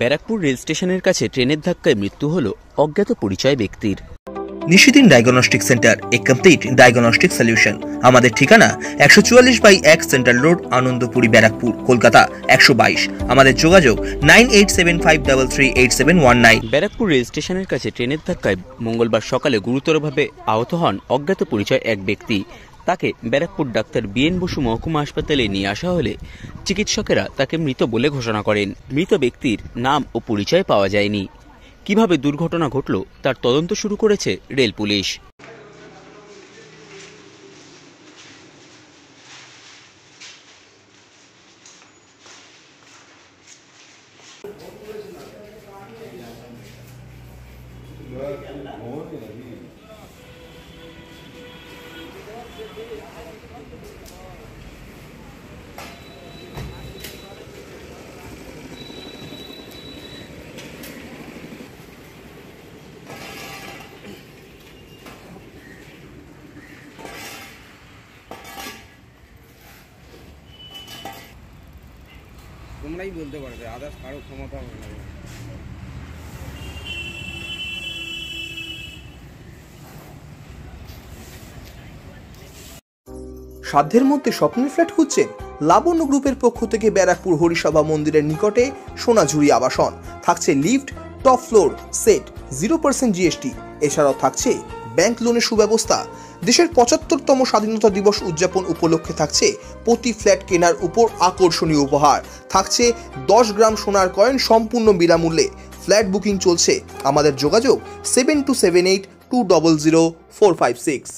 Barrackpore rail স্টেশনের কাছে ট্রেনের ধাক্কায় মৃত্যু হল অজ্ঞাত পরিচয় ব্যক্তির। নিশিদিন ডায়াগনস্টিক সেন্টার, এ কমপ্লিট ডায়াগনস্টিক সলিউশন। আমাদের ঠিকানা 144/1 সেন্ট্রাল রোড, আনন্দপুরি, ব্যারাকপুর, কলকাতা 122। আমাদের যোগাযোগ 9875338719। ব্যারাকপুর রেল স্টেশনের কাছে ট্রেনের ধাক্কায় মঙ্গলবার সকালে গুরুতরভাবে আহত হন অজ্ঞাত পরিচয় এক ব্যক্তি। তাকে ব্যারাকপুর ডাক্তার বিএন বসু মহকুমা হাসপাতালে নিয়ে আসা হলে চিকিৎসকেরা তাকে মৃত বলে ঘোষণা করেন। মৃত ব্যক্তির নাম ও পরিচয় পাওয়া যায়নি। কিভাবে দুর্ঘটনা ঘটল তার তদন্ত শুরু করেছে রেল পুলিশ। তোমরাই বলতে পারবে, আদার্স কারো ক্ষমতা হবে না। সাধ্যের মধ্যে স্বপ্নের ফ্ল্যাট খুঁজছেন? লাবণ্য গ্রুপের পক্ষ থেকে ব্যারাকপুর হরিসভা মন্দিরের নিকটে সোনাঝুরি আবাসন। থাকছে lift, top floor, set, 0% GST। এছাড়াও থাকছে ব্যাংক লোনের সুব্যবস্থা। দেশের 75তম স্বাধীনতা দিবস উদযাপন উপলক্ষে থাকছে প্রতি ফ্ল্যাট কেনার উপর আকর্ষণীয় উপহার। থাকছে 10 গ্রাম সোনার কয়েন সম্পূর্ণ বিনামূল্যে। ফ্ল্যাট বুকিং চলছে। আমাদের যোগাযোগ 7278200456।